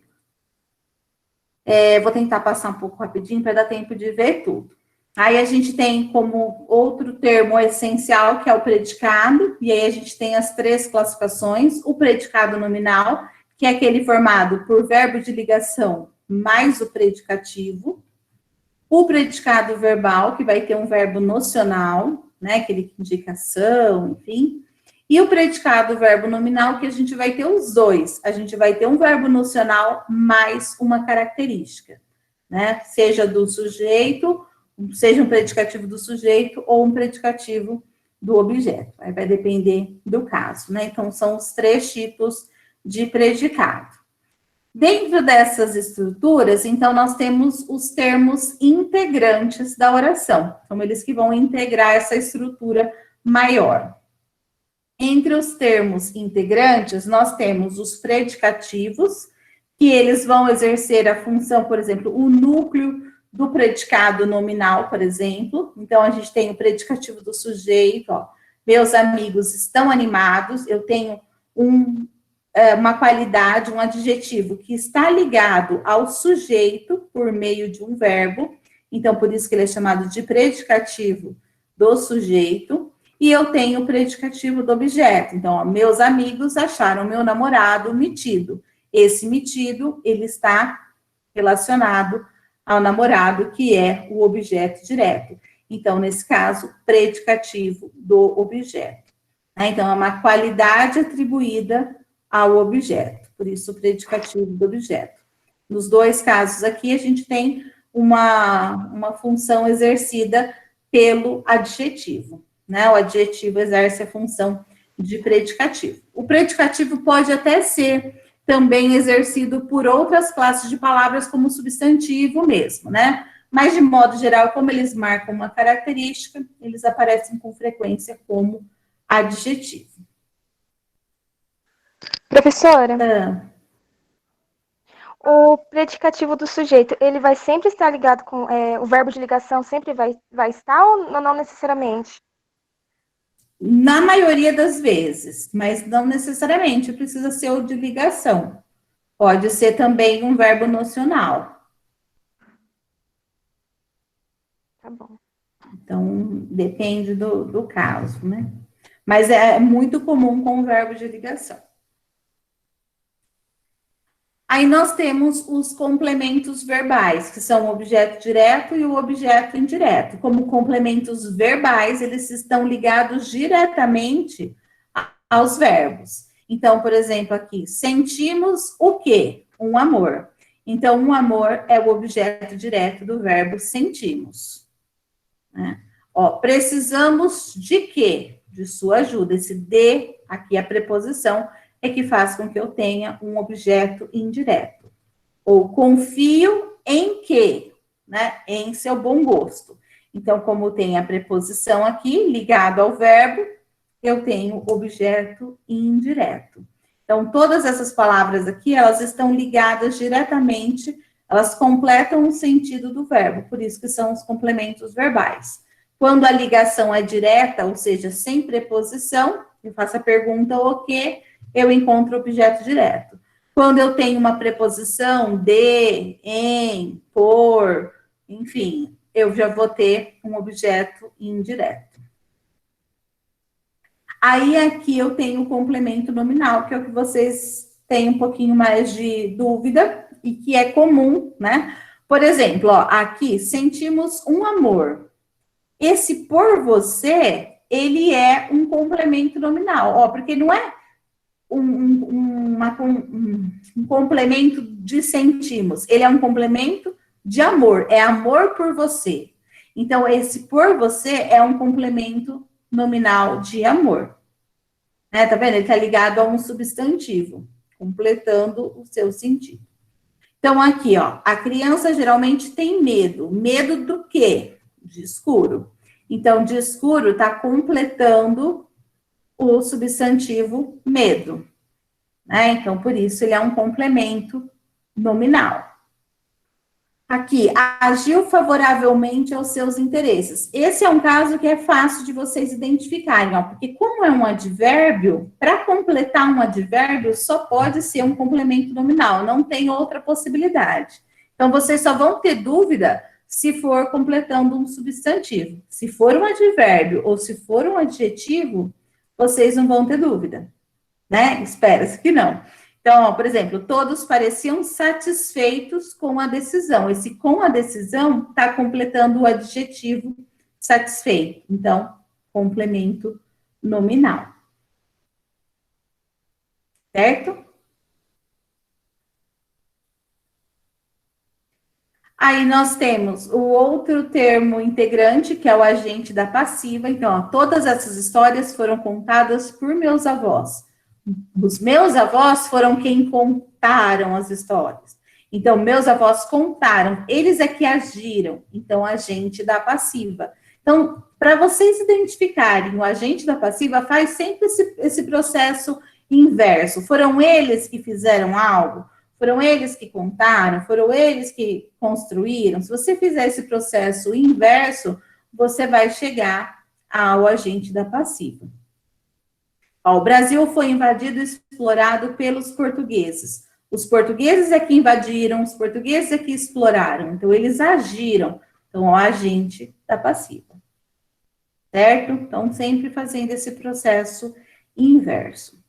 Vou tentar passar um pouco rapidinho para dar tempo de ver tudo. Aí a gente tem como outro termo essencial, que é o predicado, e aí a gente tem as 3 classificações. O predicado nominal, que é aquele formado por verbo de ligação mais o predicativo. O predicado verbal, que vai ter um verbo nocional, né, aquele que indica ação, enfim. E o predicado verbo nominal, que a gente vai ter os dois. A gente vai ter um verbo nocional mais uma característica, né? Seja do sujeito seja um predicativo do sujeito ou um predicativo do objeto. Aí vai depender do caso, né? Então, são os 3 tipos de predicado. Dentro dessas estruturas, então, nós temos os termos integrantes da oração. São eles que vão integrar essa estrutura maior. Entre os termos integrantes, nós temos os predicativos, que eles vão exercer a função, por exemplo, o núcleo do predicado nominal, por exemplo. Então, a gente tem o predicativo do sujeito, ó, meus amigos estão animados, eu tenho uma qualidade, um adjetivo que está ligado ao sujeito por meio de um verbo, então, por isso que ele é chamado de predicativo do sujeito, e eu tenho o predicativo do objeto. Então, ó, meus amigos acharam meu namorado metido. Esse metido, ele está relacionado ao namorado, que é o objeto direto. Então, nesse caso, predicativo do objeto. Então, é uma qualidade atribuída ao objeto, por isso, o predicativo do objeto. Nos 2 casos aqui, a gente tem uma função exercida pelo adjetivo, né? O adjetivo exerce a função de predicativo. O predicativo pode até ser também exercido por outras classes de palavras, como substantivo mesmo, né? Mas, de modo geral, como eles marcam uma característica, eles aparecem com frequência como adjetivo.
Professora, o predicativo do sujeito, ele vai sempre estar ligado com o verbo de ligação, sempre vai estar ou não necessariamente?
Na maioria das vezes, mas não necessariamente precisa ser o de ligação. Pode ser também um verbo nocional.
Tá bom.
Então, depende do caso, né? Mas é muito comum com o verbo de ligação. Aí nós temos os complementos verbais, que são o objeto direto e o objeto indireto. Como complementos verbais, eles estão ligados diretamente aos verbos. Então, por exemplo, aqui, sentimos o quê? Um amor. Então, um amor é o objeto direto do verbo sentimos. Né? Ó, precisamos de quê? De sua ajuda. Esse de, aqui a preposição, é que faz com que eu tenha um objeto indireto. Ou confio em quê? Né? Em seu bom gosto. Então, como tem a preposição aqui, ligado ao verbo, eu tenho objeto indireto. Então, todas essas palavras aqui, elas estão ligadas diretamente, elas completam o sentido do verbo, por isso que são os complementos verbais. Quando a ligação é direta, ou seja, sem preposição, eu faço a pergunta o quê? Eu encontro o objeto direto. Quando eu tenho uma preposição de, em, por, enfim, eu já vou ter um objeto indireto. Aí aqui eu tenho o complemento nominal, que é o que vocês têm um pouquinho mais de dúvida e que é comum, né? Por exemplo, ó, aqui, sentimos um amor. Esse por você, ele é um complemento nominal, ó, porque não é um complemento de sentimos, ele é um complemento de amor, é amor por você. Então, esse por você é um complemento nominal de amor. Né? Tá vendo? Ele está ligado a um substantivo, completando o seu sentido. Então, aqui, ó, a criança geralmente tem medo. Medo do quê? De escuro. Então, de escuro está completando o substantivo medo. Né? Então, por isso, ele é um complemento nominal. Aqui, agiu favoravelmente aos seus interesses. Esse é um caso que é fácil de vocês identificarem, ó, porque como é um advérbio, para completar um advérbio, só pode ser um complemento nominal, não tem outra possibilidade. Então, vocês só vão ter dúvida se for completando um substantivo. Se for um advérbio ou se for um adjetivo, vocês não vão ter dúvida, né? Espera-se que não. Então, ó, por exemplo, todos pareciam satisfeitos com a decisão. Esse com a decisão está completando o adjetivo satisfeito. Então, complemento nominal. Certo? Aí nós temos o outro termo integrante, que é o agente da passiva. Então, ó, todas essas histórias foram contadas por meus avós. Os meus avós foram quem contaram as histórias. Então, meus avós contaram, eles é que agiram. Então, agente da passiva. Então, para vocês identificarem o agente da passiva, faz sempre esse processo inverso. Foram eles que fizeram algo? Foram eles que contaram? Foram eles que construíram? Se você fizer esse processo inverso, você vai chegar ao agente da passiva. Ó, o Brasil foi invadido e explorado pelos portugueses. Os portugueses é que invadiram, os portugueses é que exploraram. Então, eles agiram. Então, o agente da passiva. Certo? Então, sempre fazendo esse processo inverso.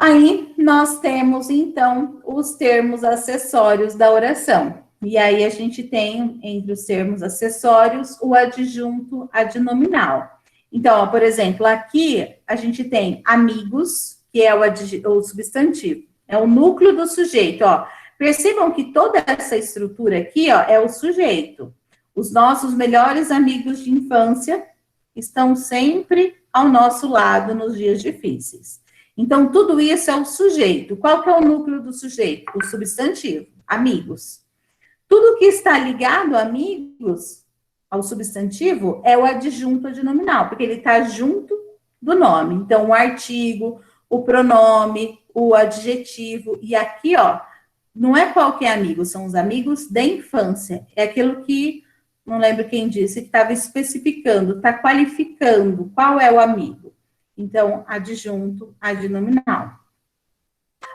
Aí, nós temos, então, os termos acessórios da oração. E aí, a gente tem, entre os termos acessórios, o adjunto adnominal. Então, ó, por exemplo, aqui, a gente tem amigos, que é o substantivo. É o núcleo do sujeito, ó. Percebam que toda essa estrutura aqui, ó, é o sujeito. Os nossos melhores amigos de infância estão sempre ao nosso lado nos dias difíceis. Então, tudo isso é o sujeito. Qual que é o núcleo do sujeito? O substantivo, amigos. Tudo que está ligado a amigos, ao substantivo, é o adjunto adnominal, porque ele está junto do nome. Então, o artigo, o pronome, o adjetivo. E aqui, ó, não é qualquer amigo, são os amigos da infância. É aquilo que, não lembro quem disse, que estava especificando, está qualificando qual é o amigo. Então, adjunto adnominal.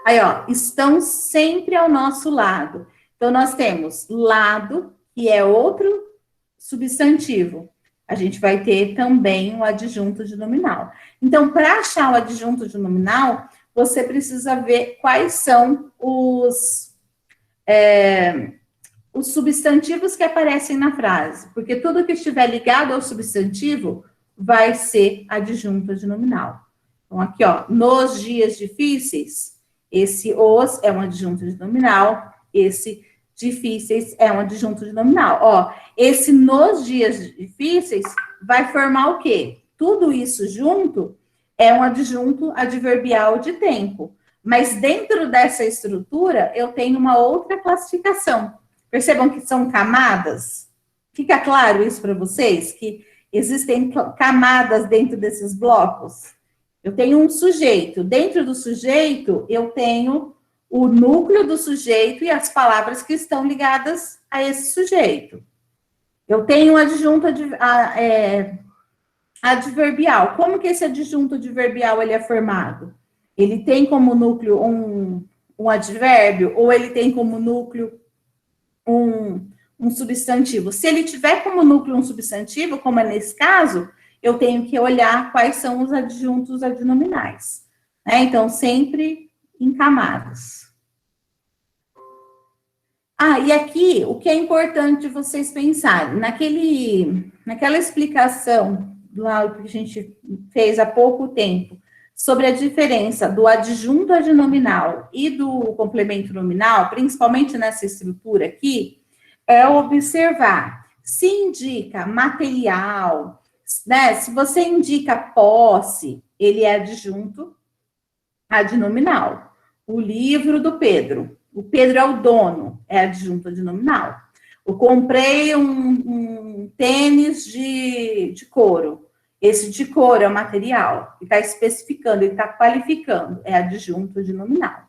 Aí, ó, estão sempre ao nosso lado. Então, nós temos lado, que é outro substantivo. A gente vai ter também o adjunto adnominal. Então, para achar o adjunto adnominal, você precisa ver quais são os substantivos que aparecem na frase. Porque tudo que estiver ligado ao substantivo vai ser adjunto adnominal. Então, aqui, ó, nos dias difíceis, esse os é um adjunto adnominal, esse difíceis é um adjunto adnominal. Ó, esse nos dias difíceis vai formar o quê? Tudo isso junto é um adjunto adverbial de tempo. Mas dentro dessa estrutura, eu tenho uma outra classificação. Percebam que são camadas? Fica claro isso para vocês? Que existem camadas dentro desses blocos. Eu tenho um sujeito. Dentro do sujeito, eu tenho o núcleo do sujeito e as palavras que estão ligadas a esse sujeito. Eu tenho um adjunto adverbial. Como que esse adjunto adverbial ele é formado? Ele tem como núcleo um advérbio ou ele tem como núcleo um substantivo? Se ele tiver como núcleo um substantivo, como é nesse caso, eu tenho que olhar quais são os adjuntos adnominais. Né? Então, sempre em camadas. Ah, e aqui, o que é importante vocês pensarem, naquela explicação lá que a gente fez há pouco tempo, sobre a diferença do adjunto adnominal e do complemento nominal, principalmente nessa estrutura aqui, é observar se indica material, né? Se você indica posse, ele é adjunto adnominal. O livro do Pedro. O Pedro é o dono, é adjunto adnominal. Eu comprei um tênis de couro. Esse de couro é o material. Ele está especificando, ele está qualificando, é adjunto adnominal.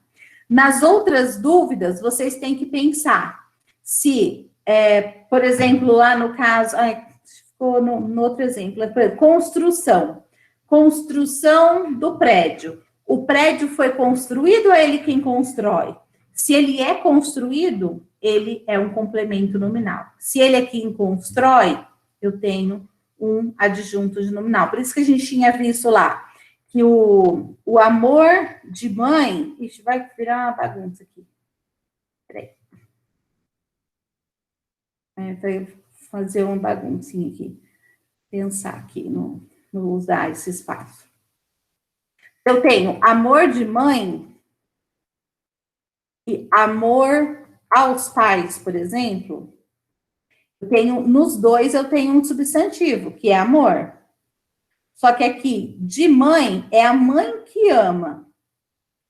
Nas outras dúvidas, vocês têm que pensar se, por exemplo, lá no caso, ficou no outro exemplo, construção. Construção do prédio. O prédio foi construído ou é ele quem constrói? Se ele é construído, ele é um complemento nominal. Se ele é quem constrói, eu tenho um adjunto adnominal. Por isso que a gente tinha visto lá que o amor de mãe... Ixi, vai virar uma bagunça aqui. Peraí. Vai fazer uma baguncinha aqui. Pensar aqui no usar esse espaço. Eu tenho amor de mãe e amor aos pais, por exemplo, nos dois eu tenho um substantivo, que é amor. Só que aqui, de mãe, é a mãe que ama.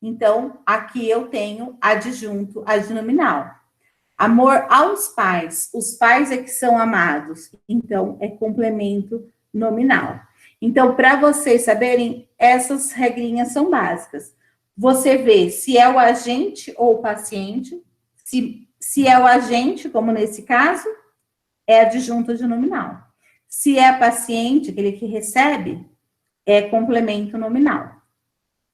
Então, aqui eu tenho adjunto adnominal. Amor aos pais. Os pais é que são amados. Então, é complemento nominal. Então, para vocês saberem, essas regrinhas são básicas. Você vê se é o agente ou o paciente. Se é o agente, como nesse caso, é adjunto adnominal. Se é paciente, aquele que recebe, é complemento nominal.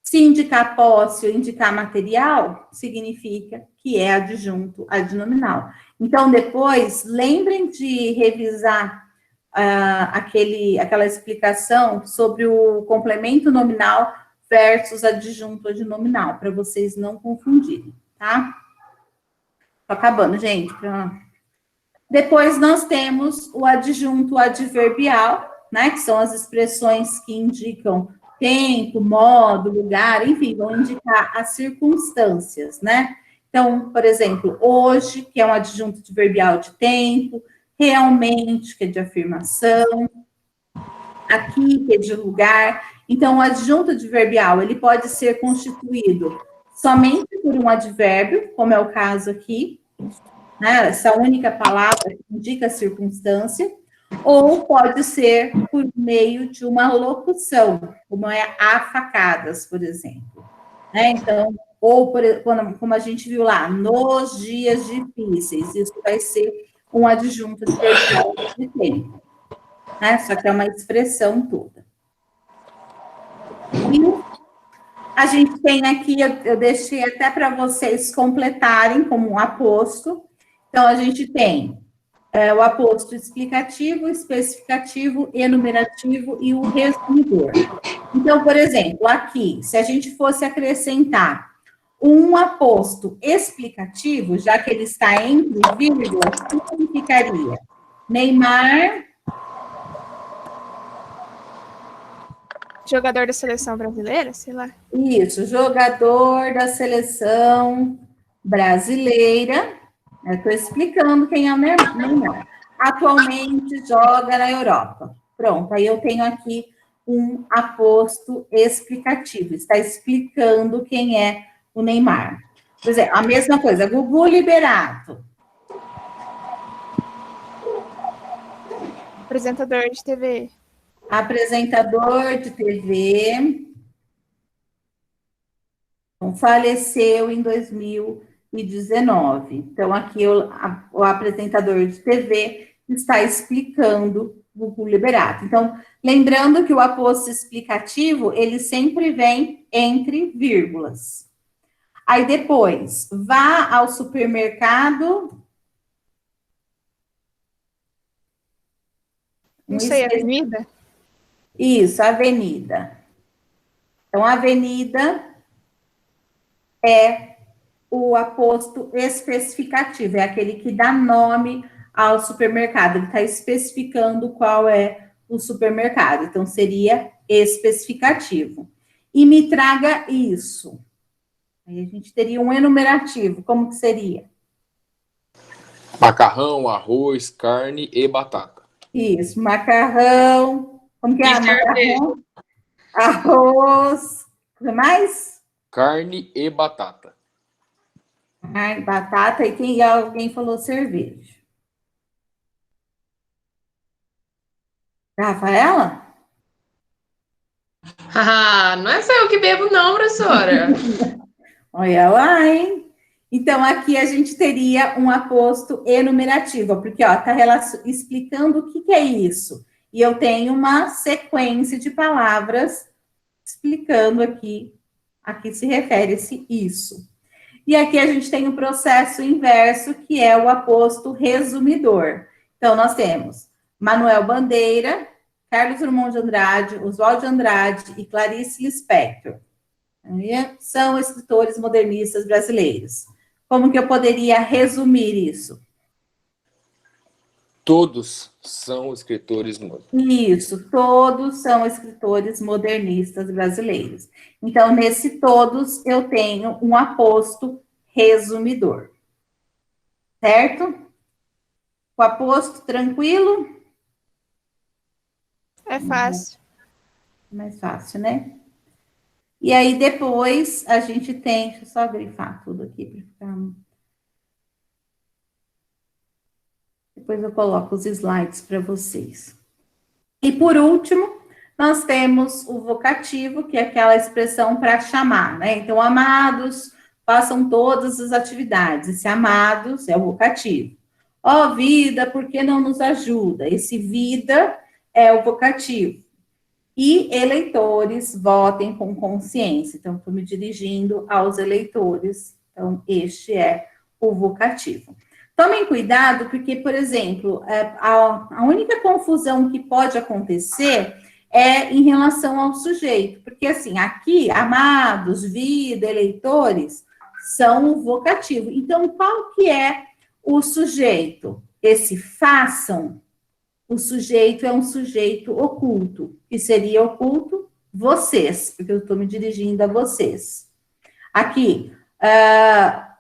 Se indicar posse ou indicar material, significa que é adjunto adnominal. Então, depois, lembrem de revisar aquela explicação sobre o complemento nominal versus adjunto adnominal, para vocês não confundirem, tá? Tô acabando, gente. Depois, nós temos o adjunto adverbial, né, que são as expressões que indicam tempo, modo, lugar, enfim, vão indicar as circunstâncias, né? Então, por exemplo, hoje, que é um adjunto adverbial de tempo, realmente, que é de afirmação, aqui, que é de lugar. Então, o adjunto adverbial, ele pode ser constituído somente por um advérbio, como é o caso aqui, né? Essa única palavra que indica a circunstância, ou pode ser por meio de uma locução, como é a facadas, por exemplo. Né? Então, ou como a gente viu lá, nos dias difíceis, isso vai ser um adjunto adverbial de tempo. Né? Só que é uma expressão toda. E a gente tem aqui, eu deixei até para vocês completarem como um aposto. Então, a gente tem o aposto explicativo, especificativo, enumerativo e o resumidor. Então, por exemplo, aqui, se a gente fosse acrescentar um aposto explicativo, já que ele está entre vírgulas, o que significaria? Neymar...
Jogador da seleção brasileira, sei lá.
Isso, jogador da seleção brasileira. Eu estou explicando quem é o Neymar. Atualmente joga na Europa. Pronto, aí eu tenho aqui um aposto explicativo. Está explicando quem é o Neymar. Por exemplo, a mesma coisa, Gugu Liberato.
Apresentador de TV.
Apresentador de TV. Então, faleceu em 2019. Então, aqui o apresentador de TV está explicando o Liberato. Então, lembrando que o aposto explicativo, ele sempre vem entre vírgulas. Aí, depois, vá ao supermercado.
Não sei, avenida?
Isso, avenida. Então, avenida é o aposto especificativo, é aquele que dá nome ao supermercado, ele está especificando qual é o supermercado, então seria especificativo. E me traga isso. Aí a gente teria um enumerativo, como que seria?
Macarrão, arroz, carne e batata.
Isso, macarrão, como que é? Macarrão, arroz, o que mais?
Carne e batata.
Ai, batata, e alguém falou cerveja. Rafaela?
Ah, não é só eu que bebo, não, professora.
Olha lá, hein? Então, aqui a gente teria um aposto enumerativo, porque, ó, tá explicando o que é isso. E eu tenho uma sequência de palavras explicando aqui a que se refere-se isso. E aqui a gente tem o processo inverso, que é o aposto resumidor. Então, nós temos Manuel Bandeira, Carlos Drummond de Andrade, Oswald de Andrade e Clarice Lispector. São escritores modernistas brasileiros. Como que eu poderia resumir isso?
Todos são escritores modernistas.
Isso, todos são escritores modernistas brasileiros. Então, nesse todos, eu tenho um aposto resumidor. Certo? O aposto, tranquilo?
É fácil.
Mais fácil, né? E aí, depois, a gente tem... Deixa eu só grifar tudo aqui para ficar... Depois eu coloco os slides para vocês. E, por último, nós temos o vocativo, que é aquela expressão para chamar, né? Então, amados, façam todas as atividades. Esse amados é o vocativo. Ó, vida, por que não nos ajuda? Esse vida é o vocativo. E eleitores, votem com consciência. Então, estou me dirigindo aos eleitores. Então, este é o vocativo. Tomem cuidado, porque, por exemplo, a única confusão que pode acontecer é em relação ao sujeito. Porque, assim, aqui, amados, vida, eleitores, são o vocativo. Então, qual que é o sujeito? Esse façam, o sujeito é um sujeito oculto. Que seria oculto? Vocês, porque eu estou me dirigindo a vocês. Aqui,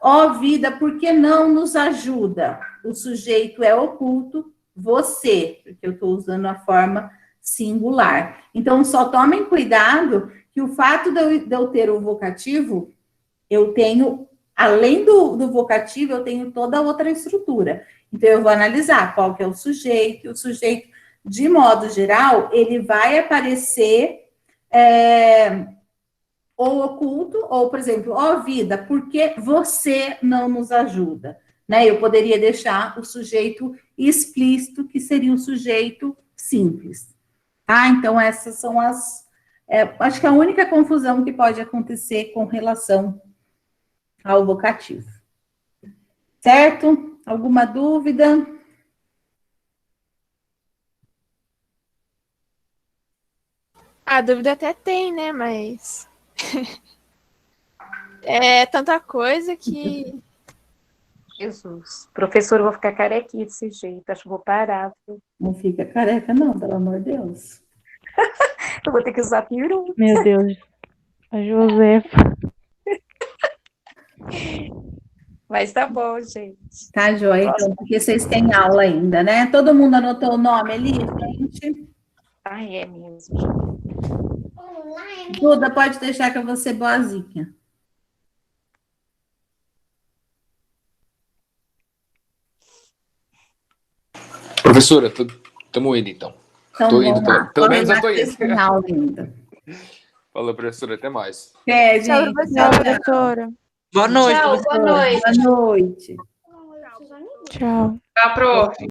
ó vida, por que não nos ajuda? O sujeito é oculto, você, porque eu estou usando a forma singular. Então, só tomem cuidado que o fato de eu ter o vocativo, eu tenho, além do vocativo, eu tenho toda a outra estrutura. Então, eu vou analisar qual que é o sujeito. O sujeito, de modo geral, ele vai aparecer ou oculto, ou, por exemplo, ó vida, por que você não nos ajuda? Né? Eu poderia deixar o sujeito explícito, que seria o sujeito simples. Tá? Então, essas são acho que a única confusão que pode acontecer com relação ao vocativo. Certo? Alguma dúvida?
A dúvida até tem, né? Mas é tanta coisa que...
Jesus. Professor, eu vou ficar carequinha desse jeito. Acho que vou parar. Viu?
Não fica careca, não, pelo amor de Deus.
Eu vou ter que usar peru.
Meu Deus. A Josefa.
Mas tá bom, gente.
Tá, joia, então, porque vocês têm aula ainda, né? Todo mundo anotou o nome ali, gente?
Ah, é mesmo.
Duda, pode deixar que eu vou ser boazinha.
Professora, estamos indo, então.
Então,
Tô indo,
vamos lá.
pelo menos eu tô indo.
Vocês têm aula ainda.
Falou, professora, até mais.
Tchau,
professora.
Boa noite,
Tchau, boa noite.
Boa noite.
Tchau.
Tá, prof.